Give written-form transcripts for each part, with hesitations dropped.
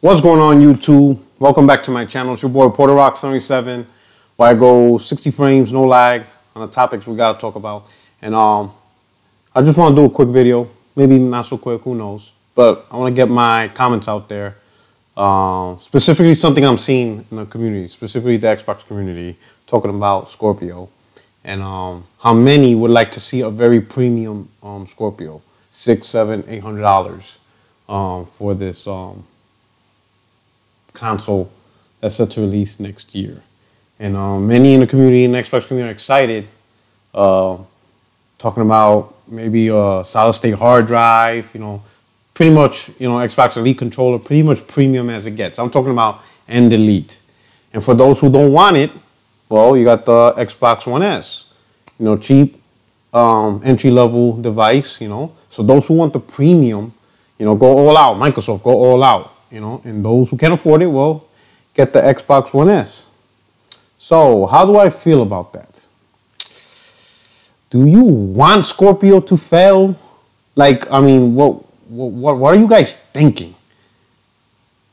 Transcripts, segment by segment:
What's going on, YouTube? Welcome back to my channel. It's your boy Porter Rock 77, where I go 60 frames, no lag, on the topics we gotta talk about. And I just want to do a quick video, maybe not so quick, who knows? But I want to get my comments out there. Specifically, something I'm seeing in the community, specifically the Xbox community, talking about Scorpio, and how many would like to see a very premium Scorpio, $600, $700, $800 for this console that's set to release next year. And many in the community, in the Xbox community, are excited, talking about maybe a solid state hard drive, pretty much, Xbox Elite controller, pretty much premium as it gets. I'm talking about end Elite. And for those who don't want it, well, you got the Xbox One S, cheap entry-level device, So those who want the premium, go all out. Microsoft, go all out, And those who can't afford it, well, get the Xbox One S. So how do I feel about that? Do you want Scorpio to fail? What are you guys thinking?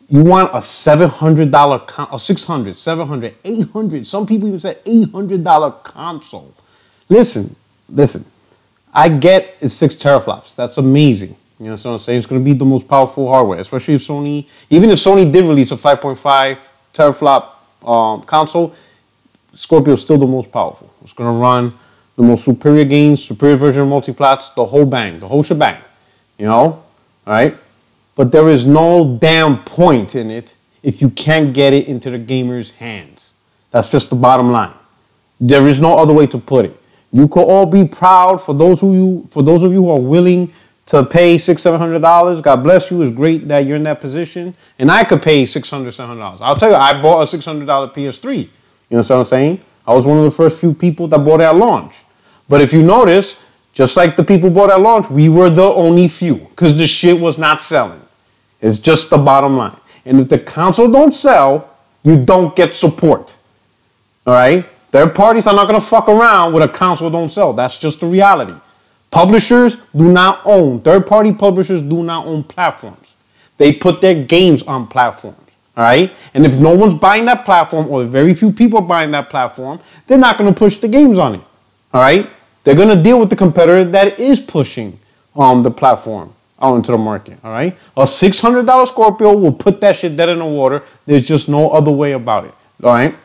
You want a $700, a $600, $700, $800, some people even say $800 console. Listen. I get it's 6 teraflops. That's amazing. You know what I'm saying? It's going to be the most powerful hardware, especially if Sony, even if Sony did release a 5.5 teraflop console, Scorpio is still the most powerful. It's going to run the most superior games, superior version of multiplats, the whole bang, the whole shebang, all right? But there is no damn point in it if you can't get it into the gamer's hands. That's just the bottom line. There is no other way to put it. You could all be proud for those of you who are willing to pay $600, $700. God bless you. It's great that you're in that position. And I could pay $600, $700. I'll tell you, I bought a $600 PS3. You know what I'm saying? I was one of the first few people that bought it at launch. But if you notice, just like the people bought at launch, we were the only few because the shit was not selling. It's just the bottom line. And if the console don't sell, you don't get support. All right? Third parties are not going to fuck around with a console don't sell. That's just the reality. Publishers do not own, third-party publishers do not own platforms. They put their games on platforms. All right? And if no one's buying that platform, or very few people are buying that platform, they're not going to push the games on it. All right? They're going to deal with the competitor that is pushing the platform out into the market. All right? A $600 Scorpio will put that shit dead in the water. There's just no other way about it. All right?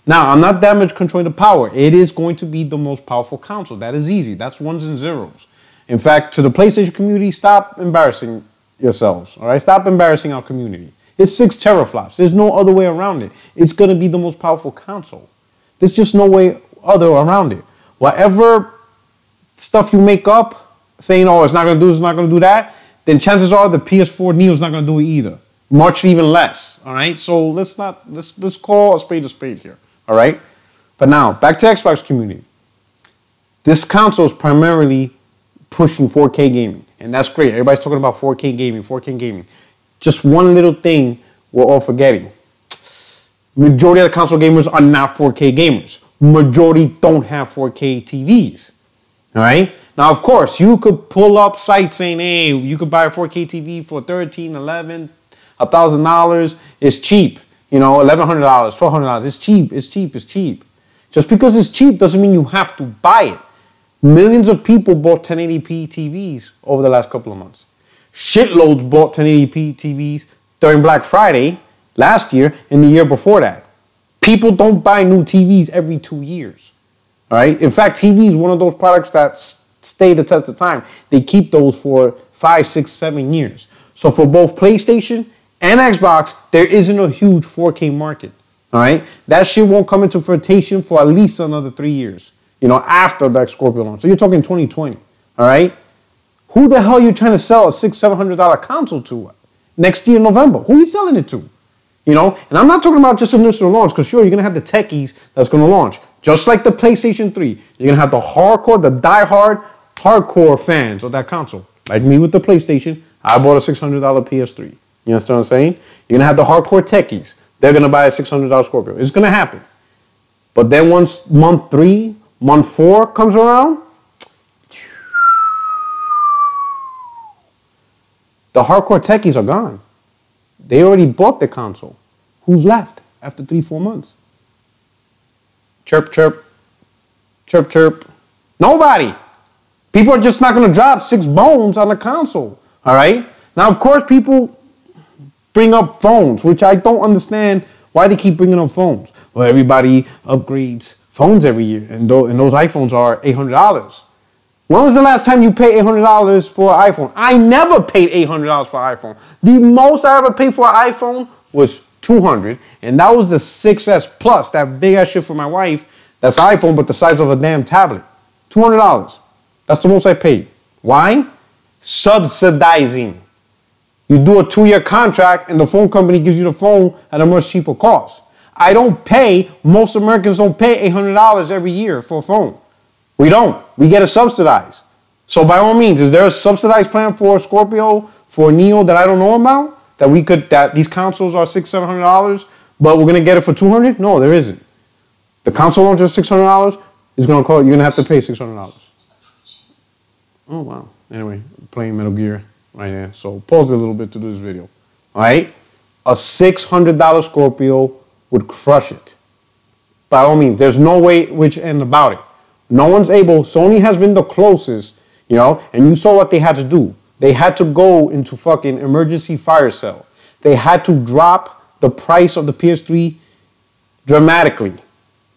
Now, I'm not that much controlling the power. It is going to be the most powerful console. That is easy. That's ones and zeros. In fact, to the PlayStation community, stop embarrassing yourselves. All right? Stop embarrassing our community. It's 6 teraflops. There's no other way around it. It's going to be the most powerful console. There's just no way other around it. Whatever stuff you make up, saying, oh, it's not going to do this, it's not going to do that, then chances are the PS4 Neo is not going to do it either. Much even less. All right? So let's call a spade here. All right? But now, back to Xbox community. This console is primarily pushing 4K gaming. And that's great. Everybody's talking about 4K gaming, 4K gaming. Just one little thing we're all forgetting. Majority of the console gamers are not 4K gamers. Majority don't have 4K TVs. All right? Now, of course, you could pull up sites saying, hey, you could buy a 4K TV for $13, $11, $1,000. It's cheap. $1,100, $1,200. It's cheap. It's cheap. It's cheap. Just because it's cheap doesn't mean you have to buy it. Millions of people bought 1080p TVs over the last couple of months. Shitloads bought 1080p TVs during Black Friday last year and the year before that. People don't buy new TVs every 2 years. All right? In fact, TV is one of those products that stay the test of time. They keep those for 5, 6, 7 years. So for both PlayStation and Xbox, there isn't a huge 4K market. All right? That shit won't come into fruition for at least another 3 years, after that Scorpio launch. So you're talking 2020. All right? Who the hell are you trying to sell a $600, $700 console to next year in November? Who are you selling it to? And I'm not talking about just initial launch, because sure, you're going to have the techies that's going to launch. Just like the PlayStation 3. You're going to have the hardcore, the die-hard, hardcore fans of that console. Like me with the PlayStation, I bought a $600 PS3. You understand what I'm saying? You're going to have the hardcore techies. They're going to buy a $600 Scorpio. It's going to happen. But then once month 3, month 4 comes around, the hardcore techies are gone. They already bought the console. Who's left after 3-4 months? Chirp, chirp. Chirp, chirp. Nobody. People are just not going to drop 6 bones on the console. All right? Now, of course, people bring up phones, which I don't understand why they keep bringing up phones. Well, everybody upgrades phones every year, and those iPhones are $800. When was the last time you paid $800 for an iPhone? I never paid $800 for an iPhone. The most I ever paid for an iPhone was $200, and that was the 6S Plus, that big ass shit for my wife. That's an iPhone, but the size of a damn tablet. $200. That's the most I paid. Why? Subsidizing. You do a 2-year contract, and the phone company gives you the phone at a much cheaper cost. I don't pay, most Americans don't pay $800 every year for a phone. We don't. We get it subsidized. So by all means, is there a subsidized plan for Scorpio, for Neo that I don't know about? That these consoles are $600-700, but we're gonna get it for $200? No, there isn't. The console launch is $600. It's gonna cost. You're gonna have to pay $600. Oh wow. Anyway, playing Metal Gear right there. So pause it a little bit to do this video. All right. A $600 Scorpio would crush it. By all means, there's no way which end about it. No one's able. Sony has been the closest, you know, and you saw what they had to do. They had to go into fucking emergency fire sale. They had to drop the price of the PS3 dramatically.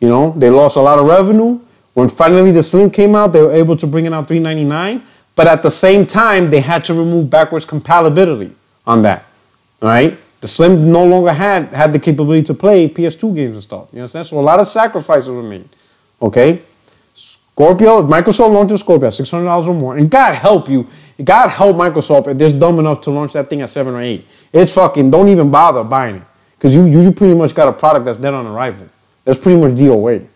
You know, they lost a lot of revenue. When finally the Slim came out, they were able to bring it out $399. But at the same time, they had to remove backwards compatibility on that. All right? The Slim no longer had the capability to play PS2 games and stuff. You understand? So a lot of sacrifices were made. Okay? Scorpio, Microsoft launches Scorpio at $600 or more. And God help you. God help Microsoft if they're dumb enough to launch that thing at 7 or 8. It's fucking, don't even bother buying it. Because you pretty much got a product that's dead on arrival. That's pretty much DOA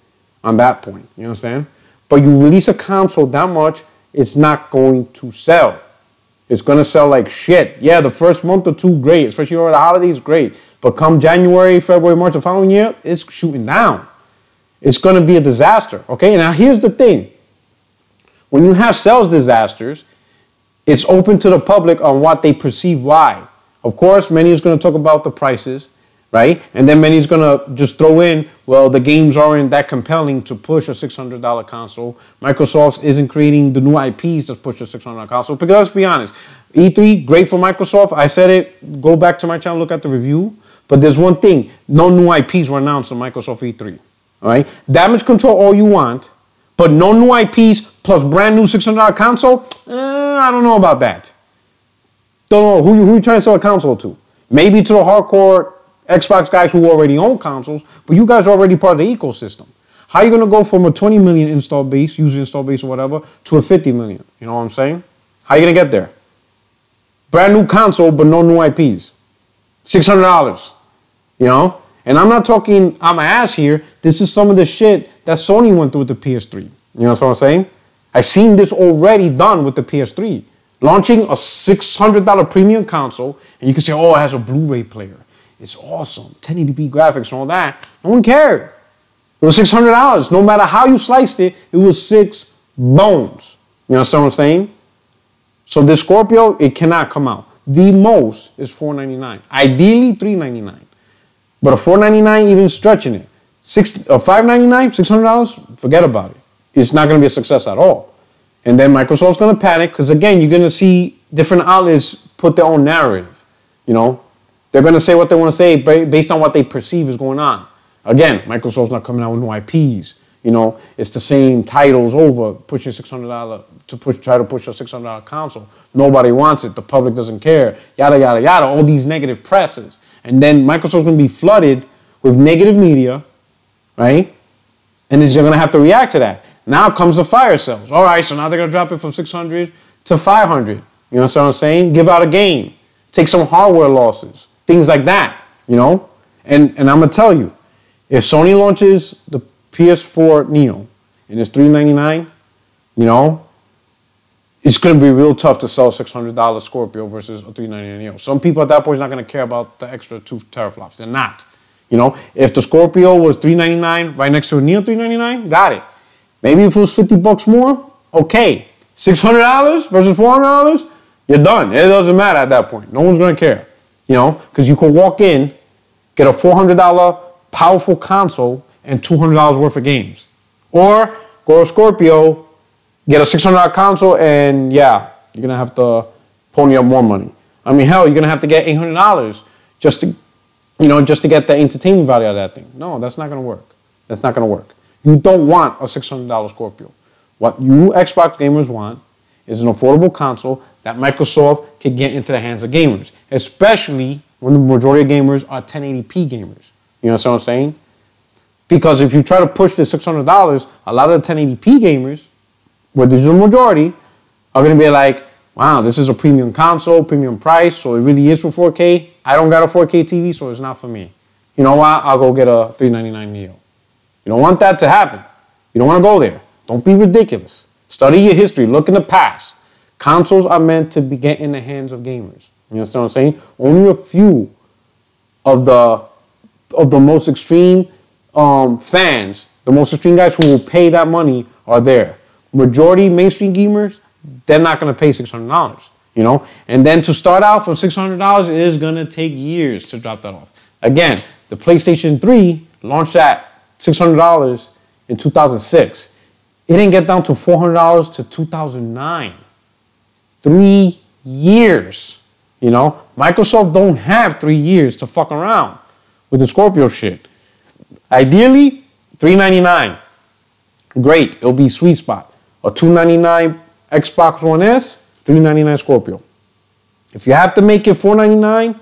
on that point. You understand? But you release a console that much, it's not going to sell. It's going to sell like shit. Yeah, the first month or two, great. Especially over the holidays, great. But come January, February, March, the following year, it's shooting down. It's going to be a disaster. Okay, now here's the thing. When you have sales disasters, it's open to the public on what they perceive why. Of course, many is going to talk about the prices, right? And then many is going to just throw in, well, the games aren't that compelling to push a $600 console. Microsoft isn't creating the new IPs to push a $600 console. Because let's be honest, E3, great for Microsoft. I said it. Go back to my channel, look at the review. But there's one thing. No new IPs were announced on Microsoft E3. All right? Damage control all you want, but no new IPs plus brand new $600 console? I don't know about that. Don't know. Who you trying to sell a console to? Maybe to the hardcore Xbox guys who already own consoles, but you guys are already part of the ecosystem. How are you going to go from a 20 million install base, user install base or whatever, to a 50 million? You know what I'm saying? How are you going to get there? Brand new console, but no new IPs. $600. You know? And I'm not talking on my ass here. This is some of the shit that Sony went through with the PS3. You know what I'm saying? I've seen this already done with the PS3. Launching a $600 premium console, and you can say, oh, it has a Blu-ray player. It's awesome. 1080p graphics and all that. No one cared. It was $600. No matter how you sliced it, it was 6 bones. You understand what I'm saying? So this Scorpio, it cannot come out. The most is $499. Ideally, $399. But a $499, even stretching it. $599, $600, forget about it. It's not going to be a success at all. And then Microsoft's going to panic because, again, you're going to see different outlets put their own narrative. You know, they're going to say what they want to say based on what they perceive is going on. Again, Microsoft's not coming out with new IPs. You know, it's the same titles over, pushing $600 try to push a $600 console. Nobody wants it. The public doesn't care. Yada, yada, yada. All these negative presses. And then Microsoft's going to be flooded with negative media, right? And you're going to have to react to that. Now comes the fire sales. All right, so now they're going to drop it from 600 to 500. You know what I'm saying? Give out a game. Take some hardware losses. Things like that, you know? And I'm going to tell you, if Sony launches the PS4 Neo and it's $399, you know, it's going to be real tough to sell a $600 Scorpio versus a $399 Neo. Some people at that point are not going to care about the extra 2 teraflops. They're not. You know, if the Scorpio was $399 right next to a Neo $399, got it. Maybe if it was $50 more, okay. $600 versus $400, you're done. It doesn't matter at that point. No one's going to care. You know, because you could walk in, get a $400 powerful console and $200 worth of games. Or go to Scorpio, get a $600 console, and yeah, you're going to have to pony up more money. I mean, hell, you're going to have to get $800 just to, just to get the entertainment value out of that thing. No, that's not going to work. That's not going to work. You don't want a $600 Scorpio. What you Xbox gamers want is an affordable console that Microsoft can get into the hands of gamers, especially when the majority of gamers are 1080p gamers. You know what I'm saying? Because if you try to push the $600, a lot of the 1080p gamers, where there's a majority, are going to be like, wow, this is a premium console, premium price, so it really is for 4K. I don't got a 4K TV, so it's not for me. You know what? I'll go get a $399 Neo. You don't want that to happen. You don't want to go there. Don't be ridiculous. Study your history. Look in the past. Consoles are meant to be get in the hands of gamers. You understand what I'm saying? Only a few of the most extreme fans, the most extreme guys who will pay that money are there. Majority mainstream gamers, they're not going to pay $600, you know? And then to start out from $600, it is going to take years to drop that off. Again, the PlayStation 3 launched at $600 in 2006. It didn't get down to $400 to 2009. 3 years, you know? Microsoft don't have 3 years to fuck around with the Scorpio shit. Ideally, $399. Great, it'll be sweet spot. A $299 Xbox One S, $399 Scorpio. If you have to make it $499,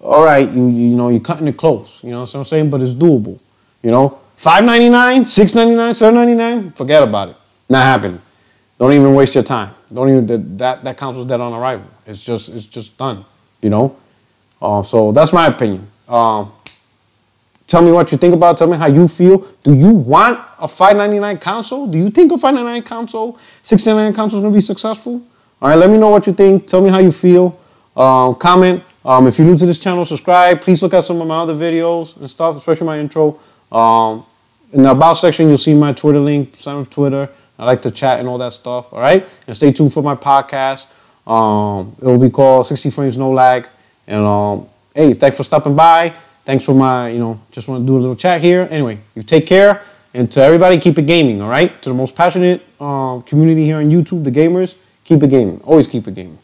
all right, you're cutting it close. You know what I'm saying? But it's doable. You know, $599, $699, $799, forget about it. Not happening. Don't even waste your time. Don't even that console's dead on arrival. It's just done. You know. So that's my opinion. Tell me what you think about it. Tell me how you feel. Do you want a $599 console? Do you think a $599 console, $699 console is going to be successful? All right, let me know what you think. Tell me how you feel. Comment. If you're new to this channel, subscribe. Please look at some of my other videos and stuff, especially my intro. In the About section, you'll see my Twitter link. Sign up for Twitter. I like to chat and all that stuff. All right? And stay tuned for my podcast. It will be called 60 Frames No Lag. And hey, thanks for stopping by. Thanks for my, just want to do a little chat here. Anyway, you take care. And to everybody, keep it gaming, all right? To the most passionate community here on YouTube, the gamers, keep it gaming. Always keep it gaming.